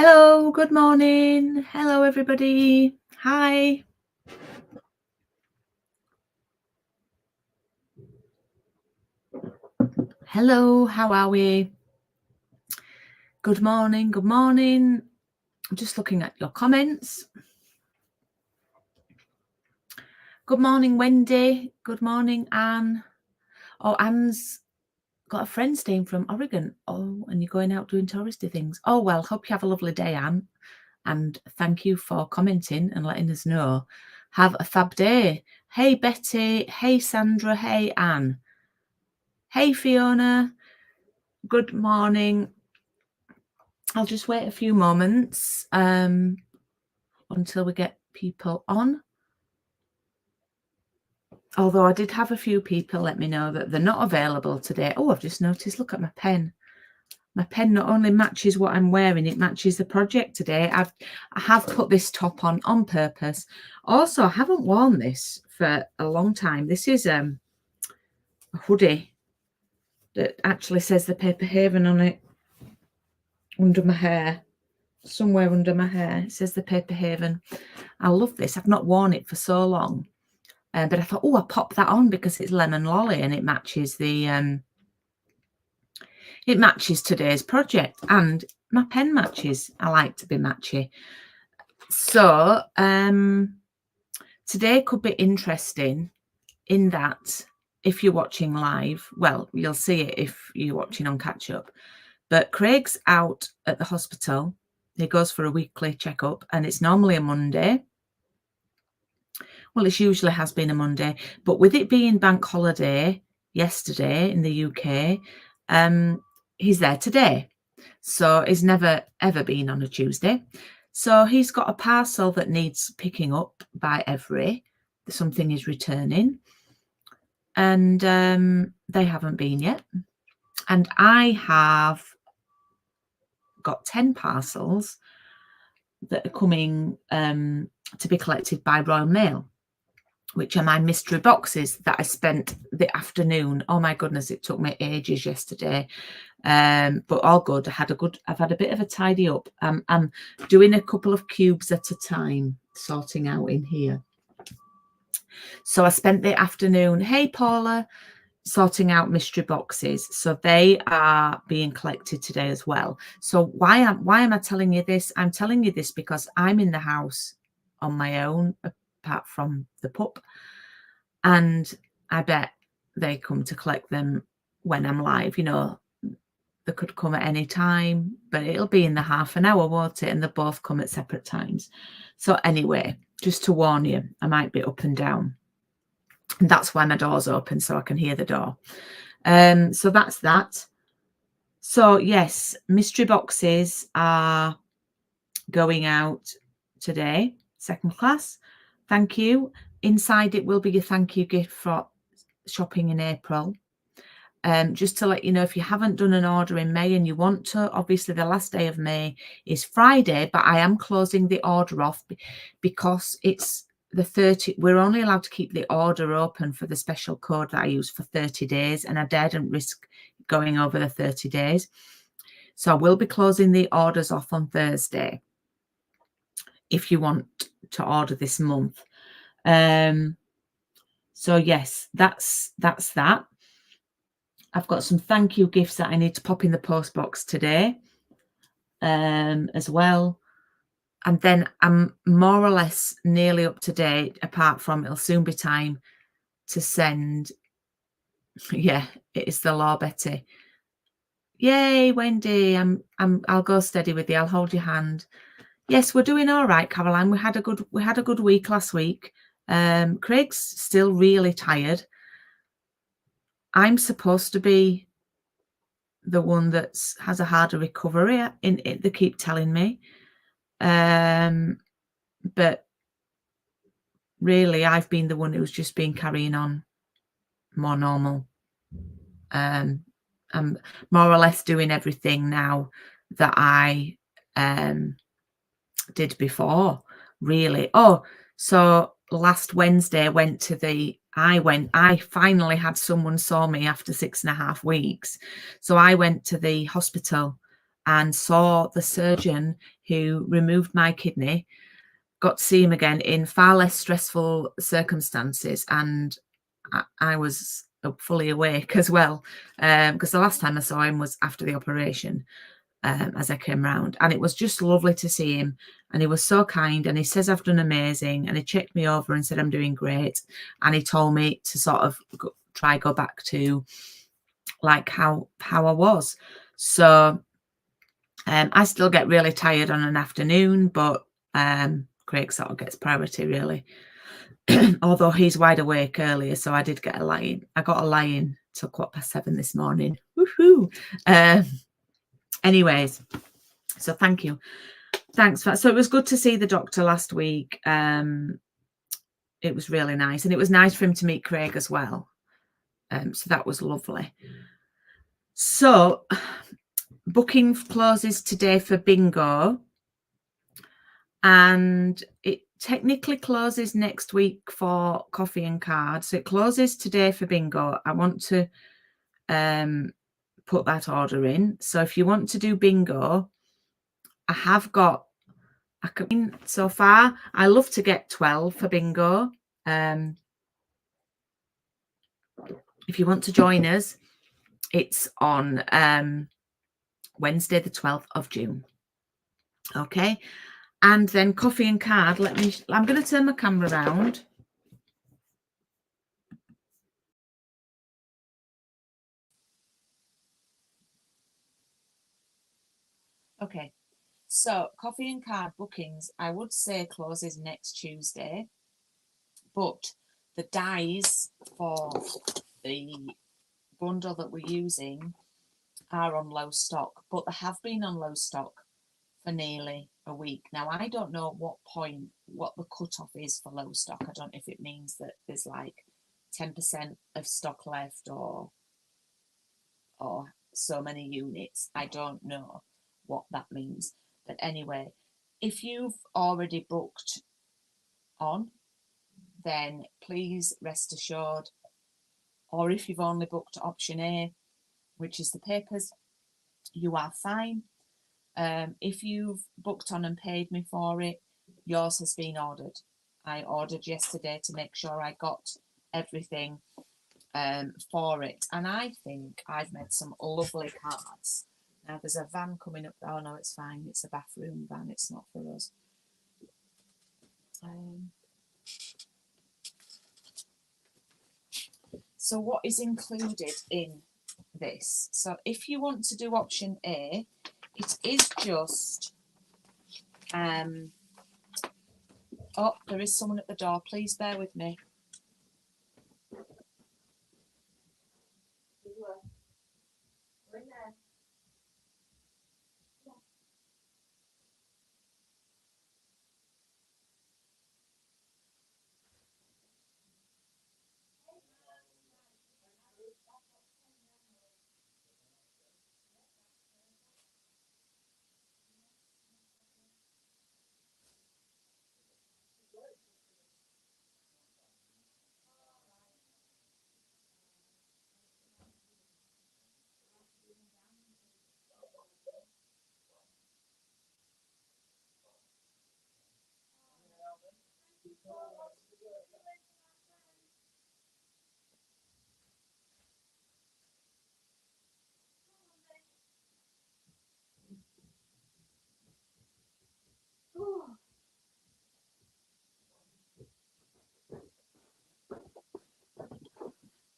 Hello, good morning. Hello, everybody. Hi. Hello, how are we? Good morning, good morning. I'm just looking at your comments. Good morning, Wendy. Good morning, Anne. Oh, Anne's got a friend staying from Oregon. Oh, and you're going out doing touristy things. Oh, well, hope you have a lovely day, Anne. And thank you for commenting and letting us know. Have a fab day. Hey, Betty. Hey, Sandra. Hey, Anne. Hey, Fiona. Good morning. I'll just wait a few moments until we get people on. Although I did have a few people let me know that they're not available today. Oh, I've just noticed, look at my pen. My pen not only matches what I'm wearing, it matches the project today. I have put this top on purpose. Also, I haven't worn this for a long time. This is a hoodie that actually says the Paper Haven on it under my hair. Somewhere under my hair it says the Paper Haven. I love this. I've not worn it for so long, but I thought, oh, I'll pop that on because it's lemon lolly and it matches the it matches today's project, and my pen matches. I like to be matchy. So today could be interesting in that if you're watching live, well, you'll see it if you're watching on catch up, but Craig's out at the hospital. He goes for a weekly checkup and it's normally a Monday. Well, it usually has been a Monday, but with it being bank holiday yesterday in the UK, he's there today. So he's never, ever been on a Tuesday. So he's got a parcel that needs picking up by Every. Something is returning. And they haven't been yet. And I have got 10 parcels that are coming to be collected by Royal Mail, which are my mystery boxes that I spent the afternoon. Oh my goodness, it took me ages yesterday, but all good. I've had a bit of a tidy up. I'm doing a couple of cubes at a time, sorting out in here. So I spent the afternoon, hey Paula, sorting out mystery boxes. So they are being collected today as well. So why am I telling you this? I'm telling you this because I'm in the house on my own, apart from the pup, and I bet they come to collect them when I'm live. You know, they could come at any time, but it'll be in the half an hour, won't it? And they both come at separate times. So anyway, just to warn you, I might be up and down. And that's why my door's open, so I can hear the door. So that's that. So yes, mystery boxes are going out today, second class. Thank you. Inside it will be your thank you gift for shopping in April. Just to let you know, if you haven't done an order in May and you want to, obviously the last day of May is Friday, but I am closing the order off because it's the 30. We're only allowed to keep the order open for the special code that I use for 30 days, and I daren't risk going over the 30 days. So I will be closing the orders off on Thursday if you want to order this month. So yes, that's that. I've got some thank you gifts that I need to pop in the post box today as well. And then I'm more or less nearly up to date, apart from it'll soon be time to send. Yeah, it is the law, Betty. Yay, Wendy. I'll go steady with you. I'll hold your hand. Yes, we're doing all right, Caroline. We had a good week last week. Craig's still really tired. I'm supposed to be the one that has a harder recovery in it, they keep telling me. But really, I've been the one who's just been carrying on more normal. I'm more or less doing everything now that I did before, really. Oh, so last Wednesday I finally had someone saw me after 6.5 weeks. So I went to the hospital and saw the surgeon who removed my kidney. Got to see him again in far less stressful circumstances, and I was fully awake as well, because the last time I saw him was after the operation, as I came round, and it was just lovely to see him. And he was so kind, and he says I've done amazing, and he checked me over and said I'm doing great, and he told me to sort of go back to like how I was. So I still get really tired on an afternoon, but Craig sort of gets priority really. Although he's wide awake earlier, so I did get a lie-in. I got a lie-in till 7:15 this morning. Woohoo! Anyways, so thank you. Thanks for that. So it was good to see the doctor last week. It was really nice, and it was nice for him to meet Craig as well. So that was lovely. So booking closes today for bingo, and it technically closes next week for coffee and cards. So it closes today for bingo. I want to put that order in. So if you want to do bingo, I have got, so far, I love to get 12 for bingo. If you want to join us, it's on Wednesday, the 12th of June. Okay. And then coffee and card. I'm going to turn my camera around. Okay. So coffee and card bookings, I would say closes next Tuesday, but the dies for the bundle that we're using are on low stock, but they have been on low stock for nearly a week. Now, I don't know what the cutoff is for low stock. I don't know if it means that there's like 10% of stock left or so many units. I don't know what that means. But anyway, if you've already booked on, then please rest assured, or if you've only booked option A, which is the papers, you are fine. If you've booked on and paid me for it, yours has been ordered. I ordered yesterday to make sure I got everything for it, and I think I've made some lovely cards. Now there's a van coming up. Oh no, it's fine. It's a bathroom van. It's not for us. So what is included in this? So if you want to do option A, it is just oh, there is someone at the door. Please bear with me.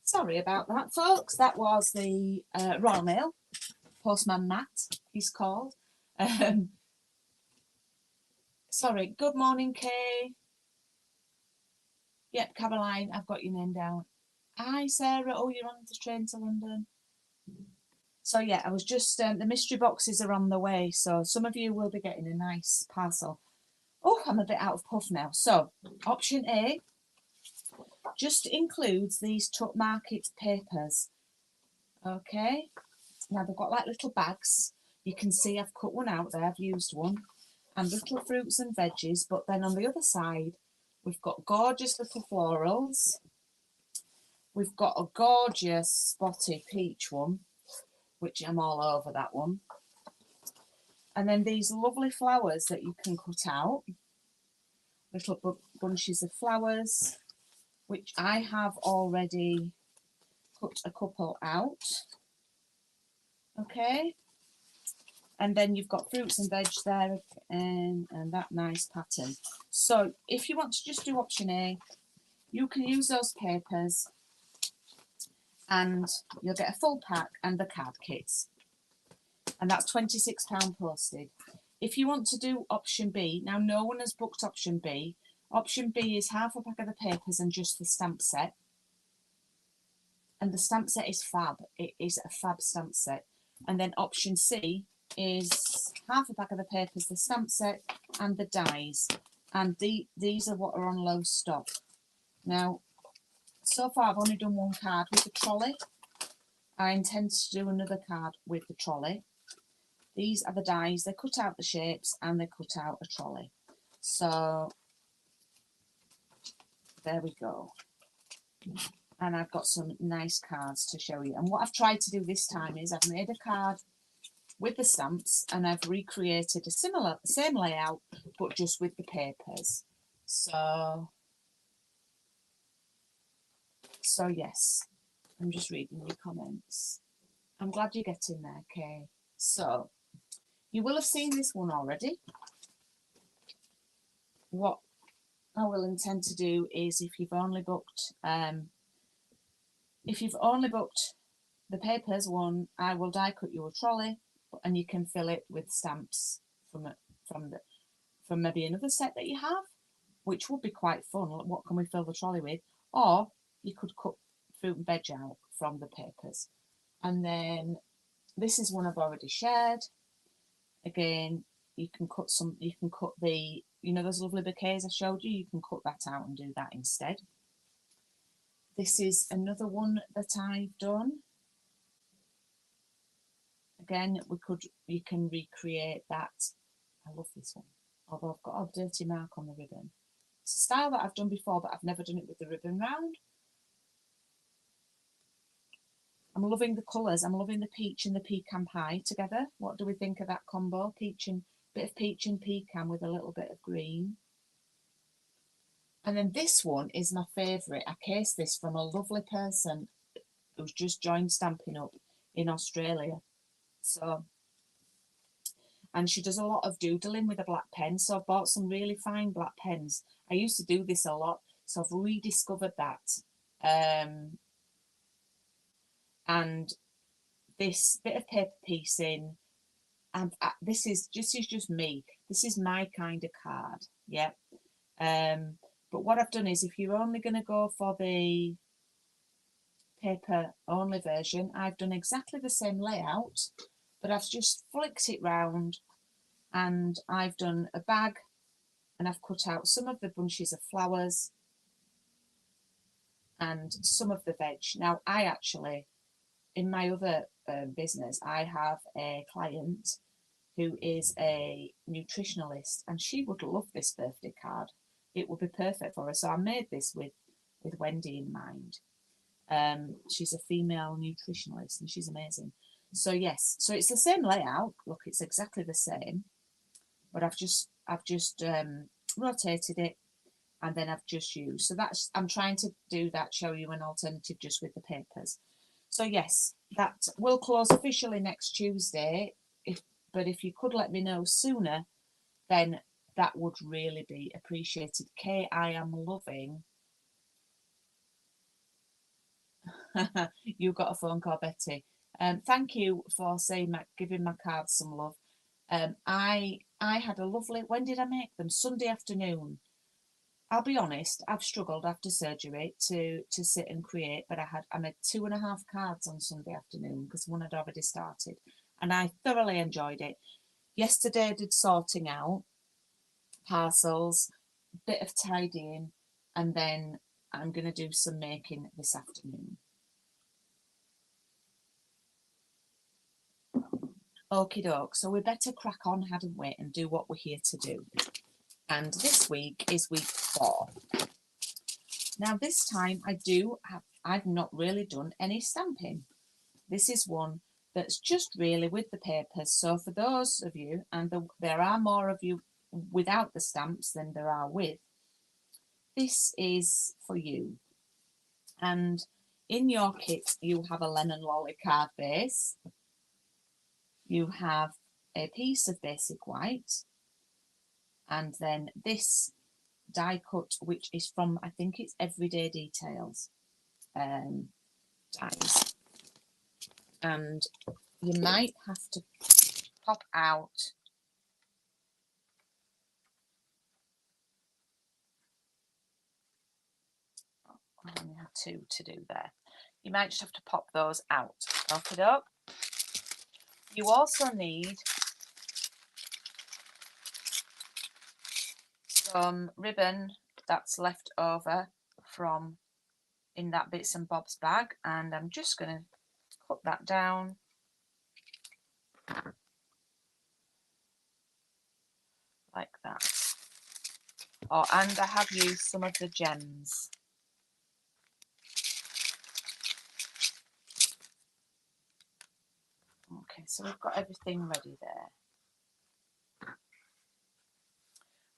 Sorry about that, folks. That was the Royal Mail. Postman Matt, he's called. Sorry. Good morning, Kay. Yep, Caroline, I've got your name down. Hi, Sarah. Oh, you're on the train to London. So yeah, I was just, the mystery boxes are on the way. So some of you will be getting a nice parcel. Oh, I'm a bit out of puff now. So option A just includes these Tuck Market papers. Okay. Now they've got like little bags. You can see I've cut one out there. I've used one. And little fruits and veggies. But then on the other side, we've got gorgeous little florals. We've got a gorgeous spotty peach one, which I'm all over that one. And then these lovely flowers that you can cut out, little bunches of flowers, which I have already cut a couple out. Okay. And then you've got fruits and veg there, and that nice pattern. So if you want to just do option A, you can use those papers and you'll get a full pack and the card kits. And that's £26 posted. If you want to do option B, now no one has booked option B. Option B is half a pack of the papers and just the stamp set. And the stamp set is fab. It is a fab stamp set. And then option C is half a pack of the papers, the stamp set and the dies. And these are what are on low stock. Now, so far I've only done one card with the trolley. I intend to do another card with the trolley. These are the dies. They cut out the shapes and they cut out a trolley. So there we go. And I've got some nice cards to show you. And what I've tried to do this time is I've made a card with the stamps and I've recreated a same layout, but just with the papers. So yes, I'm just reading your comments. I'm glad you're getting there, Kay. So you will have seen this one already. What I will intend to do is if you've only booked the papers one, I will die cut you a trolley and you can fill it with stamps from maybe another set that you have, which would be quite fun. What can we fill the trolley with? Or you could cut fruit and veg out from the papers. And then this is one I've already shared. Again, you can cut the, you know, those lovely bouquets I showed you, you can cut that out and do that instead. This is another one that I've done. Again, you can recreate that. I love this one, although I've got a dirty mark on the ribbon. It's a style that I've done before, but I've never done it with the ribbon round. I'm loving the colours. I'm loving the peach and the pecan pie together. What do we think of that combo? Bit of peach and pecan with a little bit of green. And then this one is my favourite. I cased this from a lovely person who's just joined Stampin' Up in Australia. So, and she does a lot of doodling with a black pen. So I've bought some really fine black pens. I used to do this a lot, so I've rediscovered that. And this bit of paper piecing, and this is just me. This is my kind of card, yeah. But what I've done is, if you're only going to go for the paper only version, I've done exactly the same layout, but I've just flicked it round, and I've done a bag, and I've cut out some of the bunches of flowers and some of the veg. Now, I actually, in my other business, I have a client who is a nutritionalist, and she would love this birthday card. It would be perfect for her. So I made this with Wendy in mind. She's a female nutritionalist and she's amazing. So yes, so it's the same layout. Look, it's exactly the same, but I've just rotated it, and then I've just used. So that's, I'm trying to do that, show you an alternative just with the papers. So yes, that will close officially next Tuesday. But if you could let me know sooner, then that would really be appreciated. Kay, I am loving. You got a phone call, Betty. Thank you for saying, giving my cards some love. I had a lovely, when did I make them? Sunday afternoon. I'll be honest, I've struggled after surgery to sit and create, but I made 2.5 cards on Sunday afternoon because one had already started, and I thoroughly enjoyed it. Yesterday I did sorting out parcels, bit of tidying, and then I'm going to do some making this afternoon. Okie doke, so we better crack on, hadn't we, and do what we're here to do. And this week is week 4. Now this time I've not really done any stamping. This is one that's just really with the papers. So for those of you, and there are more of you without the stamps than there are with, this is for you. And in your kit, you have a lemon lolly card base. You have a piece of basic white, and then this die cut, which is from, I think it's Everyday Details dies. And you might have to pop out I only have 2 to do there. You might just have to pop those out. Off it up. You also need some ribbon that's left over from in that bits and bobs bag, and I'm just going to cut that down like that. Oh, and I have used some of the gems. Okay, so we've got everything ready there.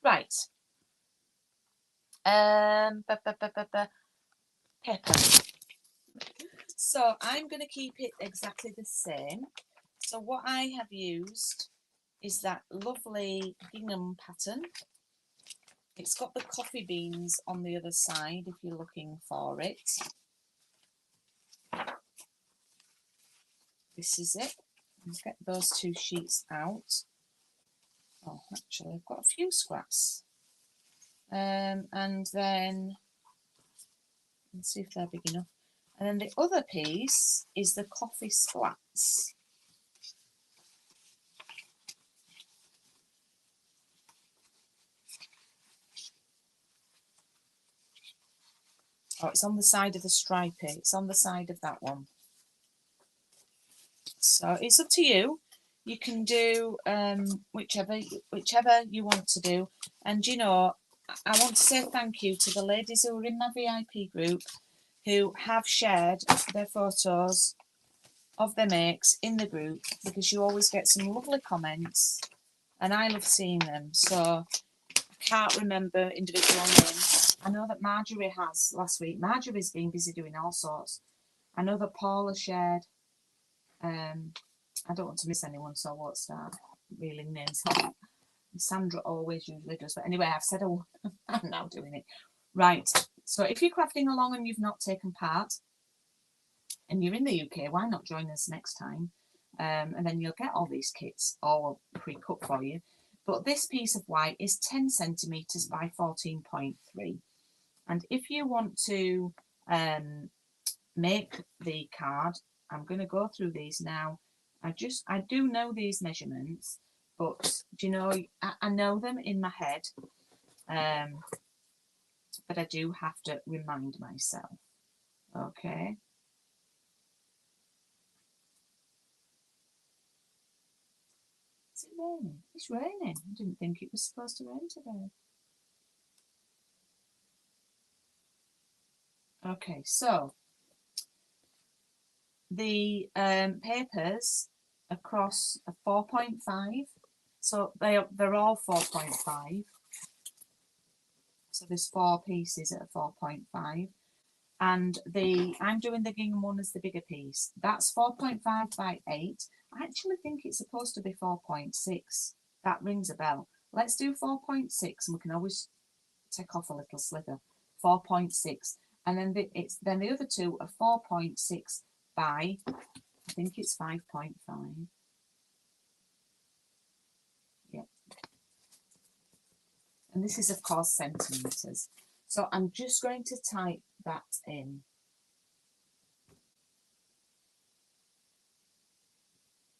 Right. Pepper. So I'm going to keep it exactly the same. So what I have used is that lovely gingham pattern. It's got the coffee beans on the other side if you're looking for it. This is it. Let's get those 2 sheets out. Oh, actually, I've got a few scraps. And then, let's see if they're big enough. And then the other piece is the coffee splats. Oh, it's on the side of the stripy. It's on the side of that one. So it's up to you. You can do whichever you want to do. And you know, I want to say thank you to the ladies who are in my VIP group who have shared their photos of their makes in the group, because you always get some lovely comments and I love seeing them. So I can't remember individual names. I know that Marjorie has last week. Marjorie's been busy doing all sorts. I know that Paula shared. I don't want to miss anyone, so I won't start reeling names off. Sandra always usually does, but anyway, I've said I'm now doing it. Right, so if you're crafting along and you've not taken part, and you're in the UK, why not join us next time? And then you'll get all these kits all pre-cut for you. But this piece of white is 10 centimetres by 14.3. And if you want to make the card, I'm going to go through these now. I do know these measurements, but do you know, I know them in my head, but I do have to remind myself. Okay. Is it raining? It's raining. I didn't think it was supposed to rain today. Okay, so the papers across a 4.5, so they're all 4.5. So there's 4 pieces at a 4.5, and I'm doing the gingham one as the bigger piece. That's 4.5 by 8. I actually think it's supposed to be 4.6. That rings a bell. Let's do 4.6, and we can always take off a little slither. 4.6, and then the other 2 are 4.6 by, I think it's 5.5. Yep. And this is of course centimetres. So I'm just going to type that in.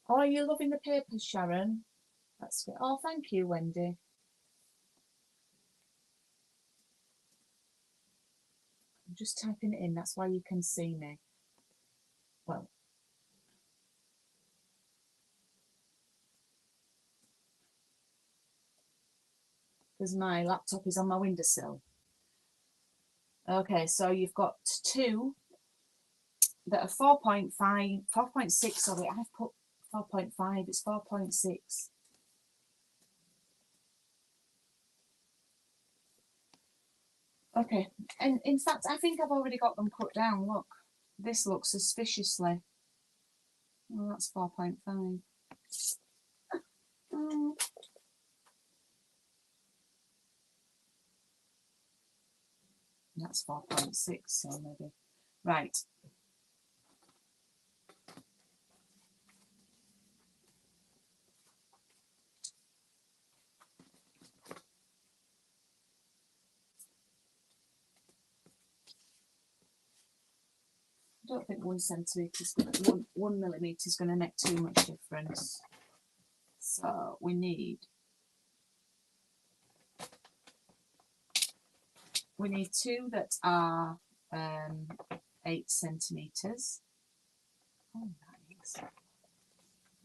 Oh, are you loving the papers, Sharon? That's good. Oh, thank you, Wendy. I'm just typing it in. That's why you can see me. Well, because my laptop is on my windowsill. Okay, so you've got 2 that are 4.5, 4.6, sorry, I've put 4.5, it's 4.6. Okay, and in fact, I think I've already got them cut down. Look, this looks suspiciously. Well, that's 4.5. That's 4.6, so maybe. Right. I don't think 1 centimetre, 1 millimetre is going to make too much difference. So we need 2 that are 8 centimetres. Oh, nice.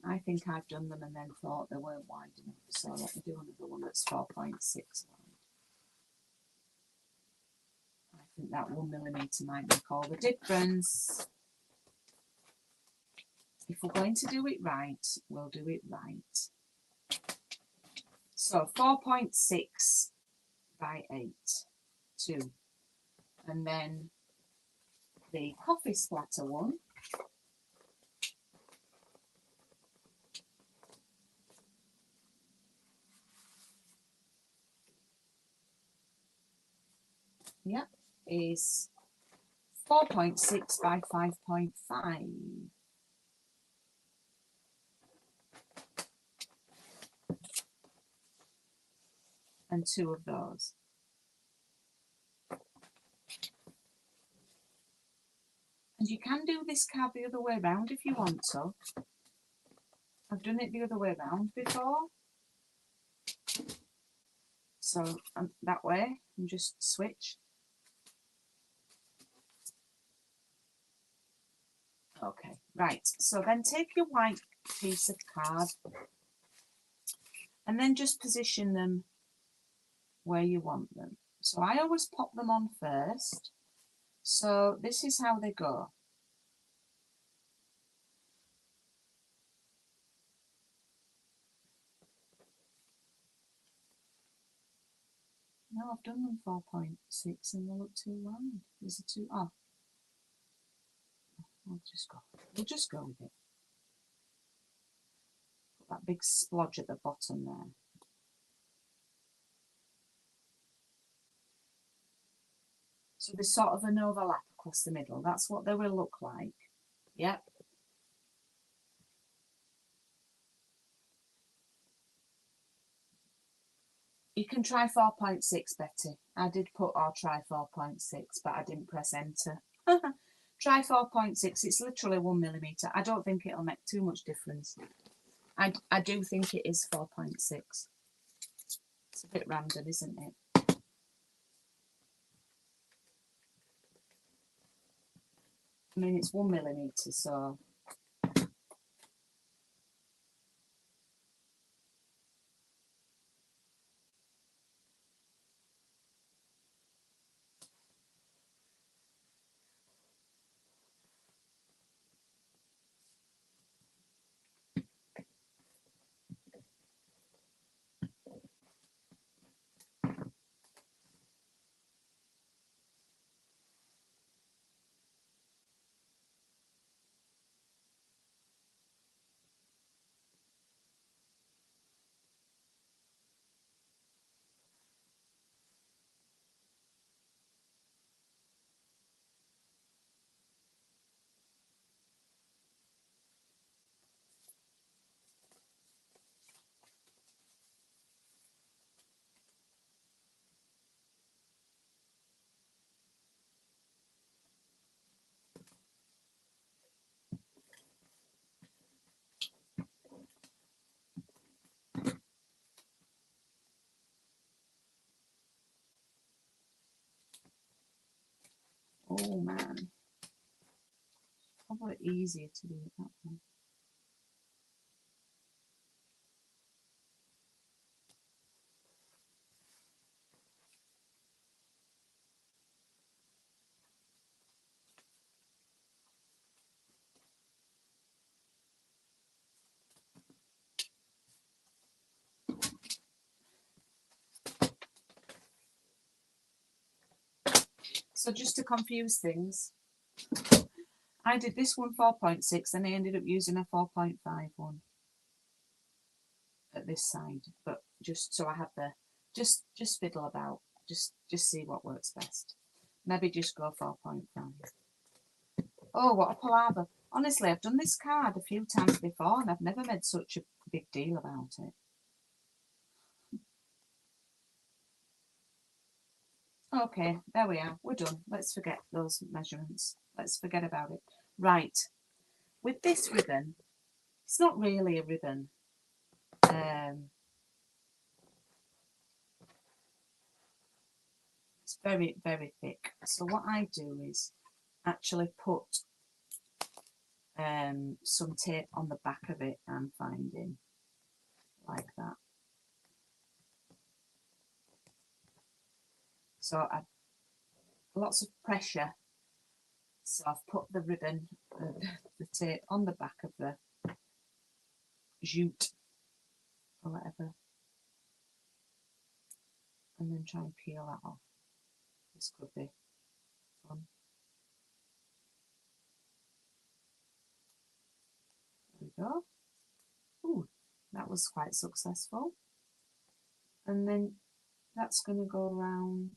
I think I've done them and then thought they weren't wide enough. So let me do another one that's 4.6 wide. I think that 1 millimetre might make all the difference. If we're going to do it right, we'll do it right. So 4.6 by 8, 2. And then the coffee splatter one. Yep, is 4.6 by 5.5. And 2 of those. And you can do this card the other way around if you want to. I've done it the other way around before. So that way, and just switch. Okay, right. So then take your white piece of card and then just position them where you want them. So I always pop them on first. So this is how they go. No, I've done them 4.6 and they look too wide. These are too, oh. We'll just go with it. Put that big splodge at the bottom there. So there's sort of an overlap across the middle. That's what they will look like. Yep. You can try 4.6, Betty. I did put or try 4.6, but I didn't press enter. Try 4.6. It's literally 1 millimetre. I don't think it'll make too much difference. I do think it is 4.6. It's a bit random, isn't it? I mean, it's 1 millimetre, so. Oh man, probably easier to do it that way. So just to confuse things, I did this one 4.6 and I ended up using a 4.5 one at this side. But just so I had the, just fiddle about, just see what works best. Maybe just go 4.5. Oh, what a palaver. Honestly, I've done this card a few times before and I've never made such a big deal about it. Okay, there we are. We're done. Let's forget those measurements. Let's forget about it. Right. With this ribbon, it's not really a ribbon. It's very, very thick. So what I do is actually put some tape on the back of it, I'm finding, like that. So I've lots of pressure. So I've put the ribbon, the tape on the back of the jute or whatever, and then try and peel that off. This could be fun. There we go. Ooh, that was quite successful. And then that's going to go around.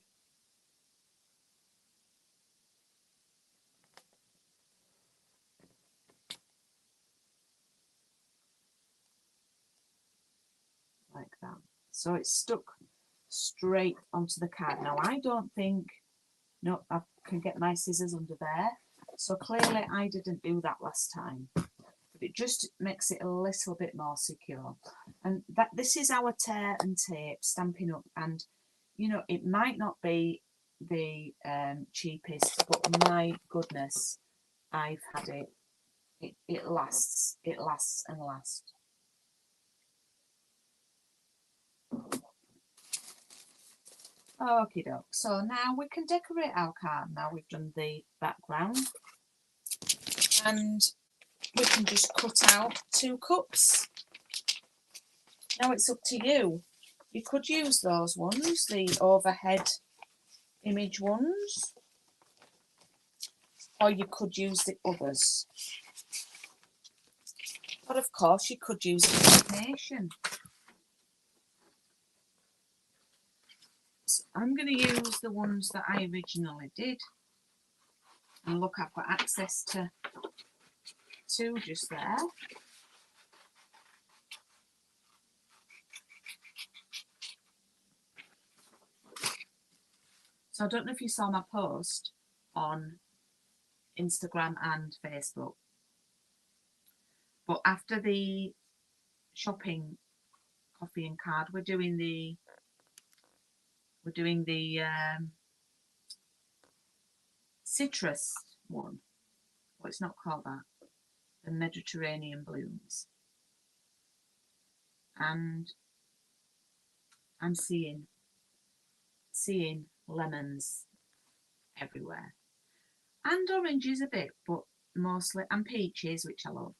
Like that. So it's stuck straight onto the card. Now I don't think, no, I can get my scissors under there. So clearly I didn't do that last time. But it just makes it a little bit more secure. And that this is our tear and tape Stampin' Up, and you know, it might not be the cheapest, but my goodness, I've had it. It lasts and lasts. Okie doke. So now we can decorate our card. Now we've done the background, and we can just cut out 2 cups. Now it's up to you. You could use those ones, the overhead image ones, or you could use the others. But of course you could use a combination. So I'm going to use the ones that I originally did. And look, I've got access to 2 just there. So I don't know if you saw my post on Instagram and Facebook, but after the shopping coffee and card, we're doing the citrus one. Well, it's not called that. The Mediterranean blooms, and I'm seeing lemons everywhere, and oranges a bit, but mostly, and peaches, which I love,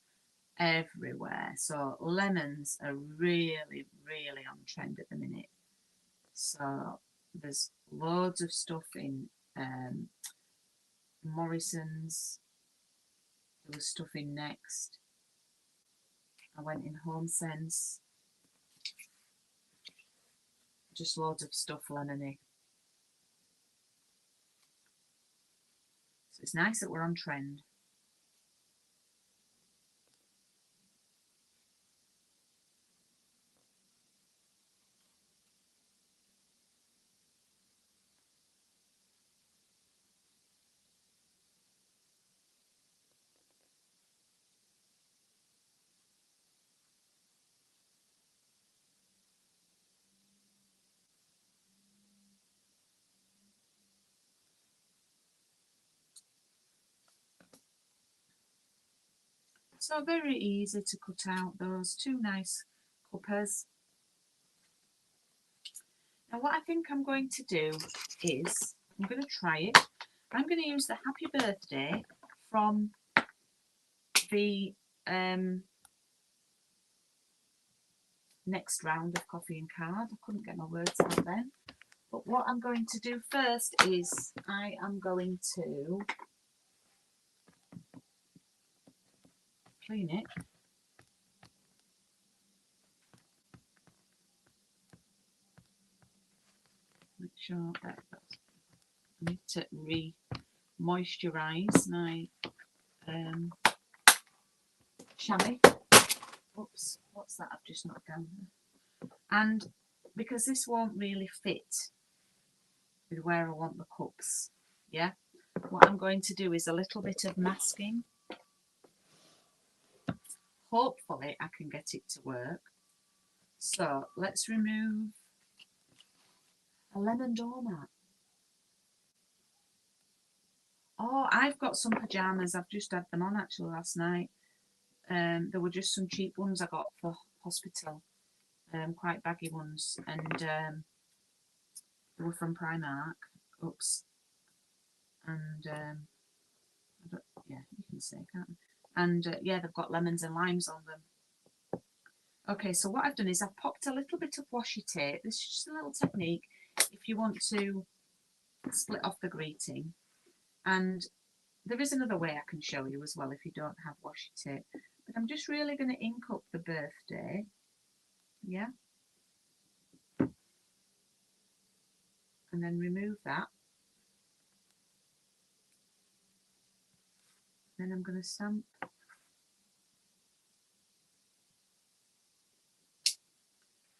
everywhere. So lemons are really, really on trend at the minute. So there's loads of stuff in Morrison's. There was stuff in Next. I went in Home Sense. Just loads of stuff lemony. So it's nice that we're on trend. So very easy to cut out those 2 nice cuppers. Now what I think I'm going to do is, I'm going to try it. I'm going to use the Happy Birthday from the next round of coffee and card. I couldn't get my words out then. But what I'm going to do first is I am going to clean it. Make sure that I need to re-moisturize my chamois. Oops, what's that I've just knocked down? And because this won't really fit with where I want the cups, yeah, what I'm going to do is a little bit of masking. Hopefully I can get it to work. So let's remove a lemon doormat. Oh, I've got some pyjamas. I've just had them on actually last night. There were just some cheap ones I got for hospital, quite baggy ones, and they were from Primark. Oops. And yeah, you can see, can't you? And yeah, they've got lemons and limes on them. Okay, so what I've done is I've popped a little bit of washi tape. This is just a little technique if you want to split off the greeting. And there is another way I can show you as well if you don't have washi tape. But I'm just really going to ink up the birthday. Yeah. And then remove that. Then I'm going to stamp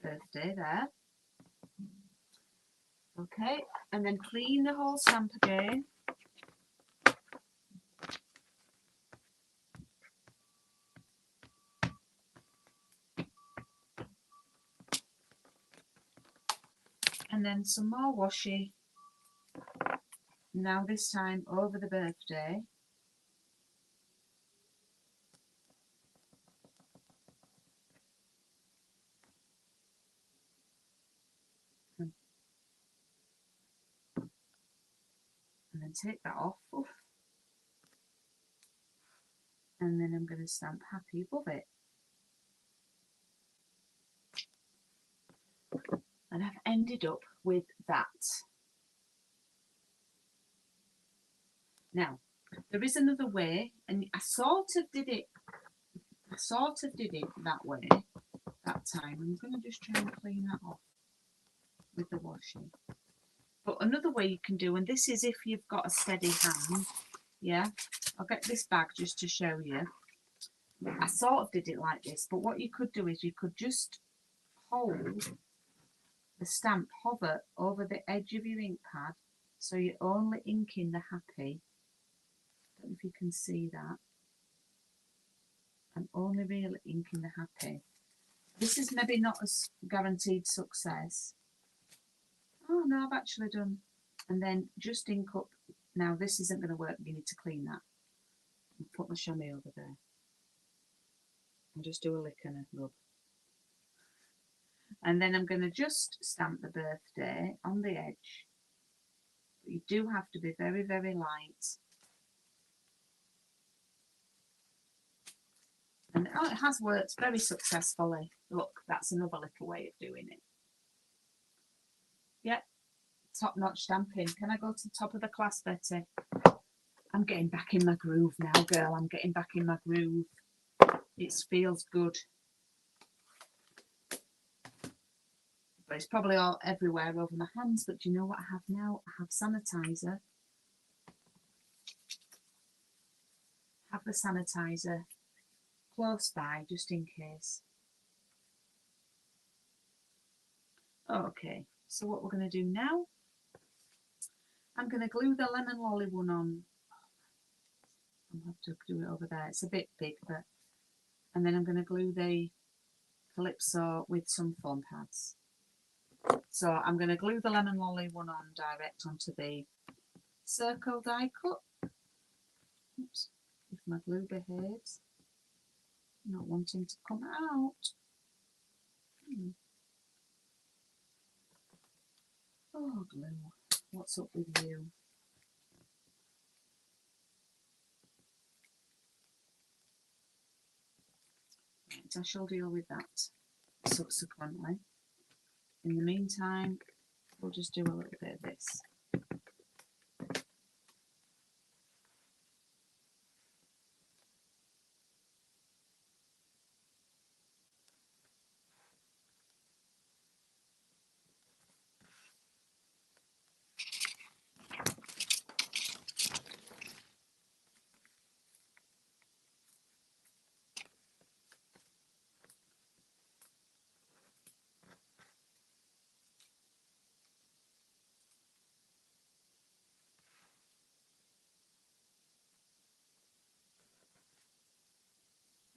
birthday there. Okay, and then clean the whole stamp again. And then some more washi. Now this time over the birthday. And then take that off. Oof. And then I'm going to stamp happy above it. And I've ended up with that. Now, there is another way, and I sort of did it that way that time. I'm going to just try and clean that off with the washing. But another way you can do, and this is if you've got a steady hand, yeah, I'll get this bag just to show you. I sort of did it like this, but what you could do is you could just hold the stamp, hover over the edge of your ink pad, so you're only inking the happy. I don't know if you can see that. I'm only really inking the happy. This is maybe not as guaranteed success. Oh no, I've actually done. And then just ink up. Now this isn't going to work. You need to clean that. And put my chamois over there. And just do a lick and a rub. And then I'm going to just stamp the birthday on the edge. But you do have to be very, very light. And oh, it has worked very successfully. Look, that's another little way of doing it. Yep, top-notch stamping. Can I go to the top of the class, Betty? I'm getting back in my groove now, girl. I'm getting back in my groove. It feels good. But it's probably all everywhere over my hands. But do you know what I have now? I have sanitizer. Have the sanitizer close by, just in case. Okay, so what we're going to do now, I'm going to glue the lemon lolly one on. I'll have to do it over there. It's a bit big, but... And then I'm going to glue the Calypso with some foam pads. So I'm going to glue the lemon lolly one on direct onto the circle die cut. Oops, if my glue behaves. Not wanting to come out. Oh, glue. What's up with you? Right, I shall deal with that subsequently. In the meantime, we'll just do a little bit of this.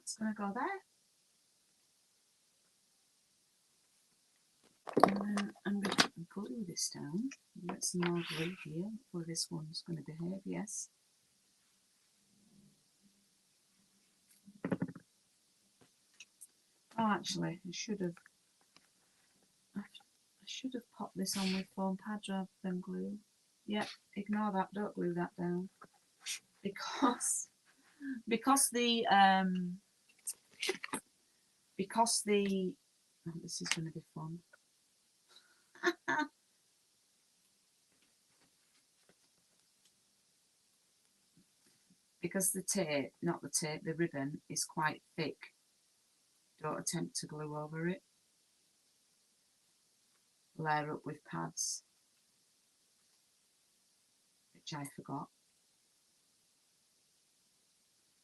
It's going to go there. And then I'm going to glue this down. Get some more glue here before this one's going to behave, yes. Oh, actually, I should have popped this on with foam pads rather than glue. Yep, ignore that, don't glue that down. Because the oh, this is going to be fun. Because the ribbon is quite thick. Don't attempt to glue over it. Layer up with pads, which I forgot,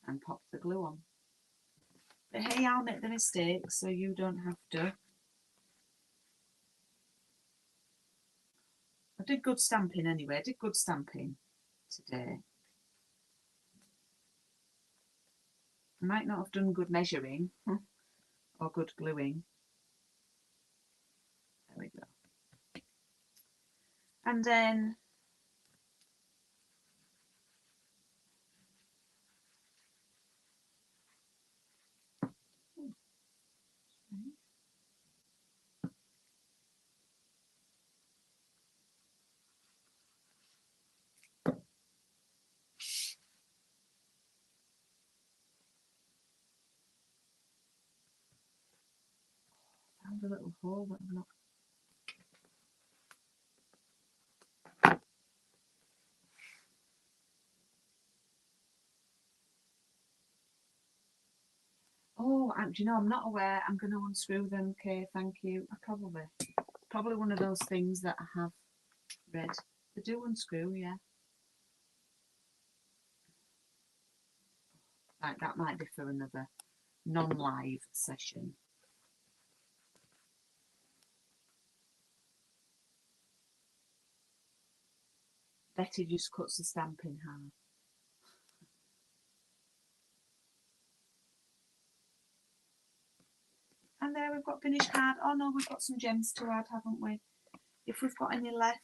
and pop the glue on. But hey, I'll make the mistake so you don't have to. I did good stamping anyway. I did good stamping today. I might not have done good measuring or good gluing. There we go. And then found a little hole that I'm not. Oh, do you know, I'm not aware. I'm going to unscrew them. Okay, thank you. Probably one of those things that I have read. They do unscrew, yeah. Right, that might be for another non-live session. Betty just cuts the stamp in half. And there we've got finished card. Oh no, we've got some gems to add, haven't we? If we've got any left.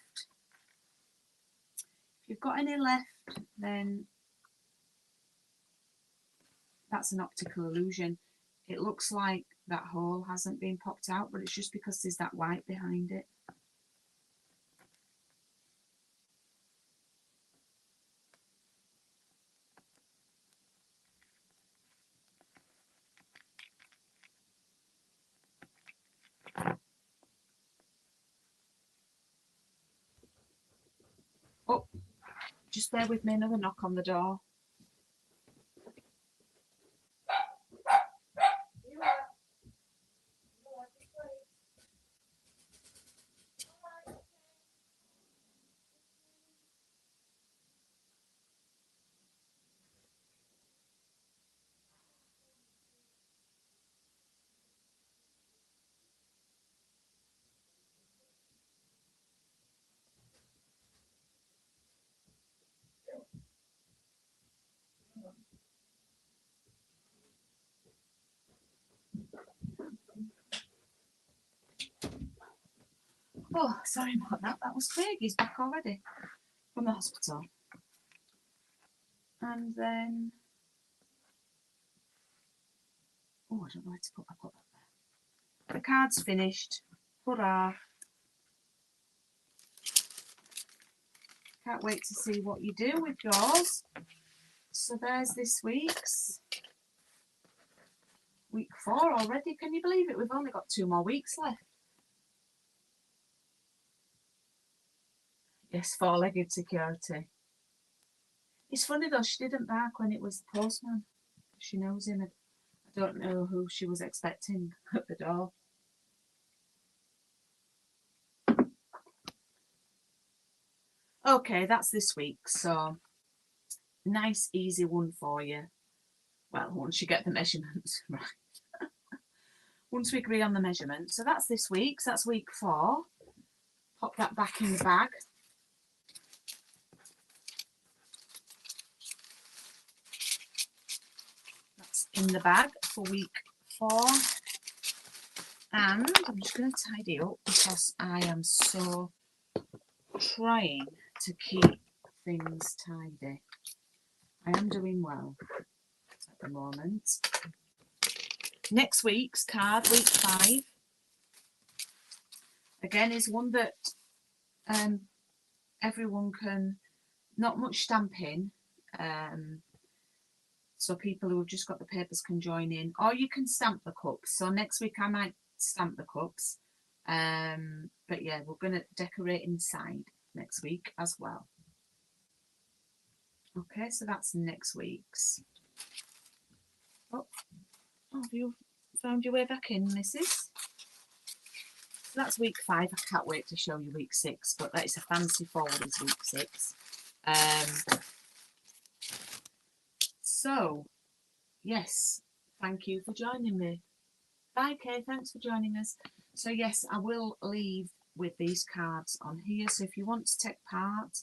If you've got any left, then that's an optical illusion. It looks like that hole hasn't been popped out, but it's just because there's that white behind it. Oh, just bear with me, another knock on the door. Oh, sorry about that. That was Craig. He's back already from the hospital. And then, oh, I don't know where to put that there. The card's finished. Hurrah. Can't wait to see what you do with yours. So there's this week's. Week 4 already. Can you believe it? We've only got 2 more weeks left. Yes, four-legged security. It's funny though, she didn't bark when it was the postman. She knows him. I don't know who she was expecting at the door. Okay, that's this week. So nice, easy one for you. Well, once you get the measurements right. Once we agree on the measurements. So that's this week. So that's week 4. Pop that back in the bag. That's in the bag for week 4. And I'm just going to tidy up because I am so trying to keep things tidy. I am doing well at the moment. Next week's card, week 5, again is one that everyone can, not much stamping, so people who have just got the papers can join in, or you can stamp the cups. So next week I might stamp the cups, but yeah, we're going to decorate inside next week as well. Okay, so that's next week's. Oh, have you found your way back in, missus? So that's week 5. I can't wait to show you week 6, but that is a fancy forward is week 6. So, yes, thank you for joining me. Bye, Kay, thanks for joining us. So, yes, I will leave with these cards on here. So, if you want to take part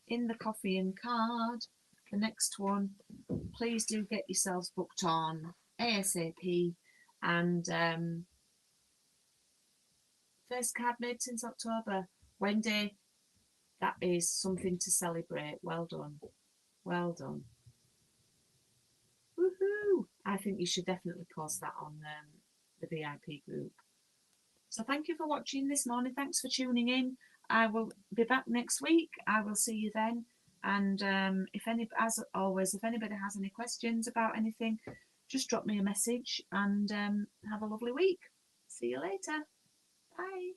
in the coffee and card, the next one, please do get yourselves booked on ASAP. And first card made since October. Wendy, that is something to celebrate. Well done. Well done. Woohoo! I think you should definitely post that on the VIP group. So thank you for watching this morning. Thanks for tuning in. I will be back next week. I will see you then. And as always, if anybody has any questions about anything, just drop me a message and have a lovely week. See you later. Bye.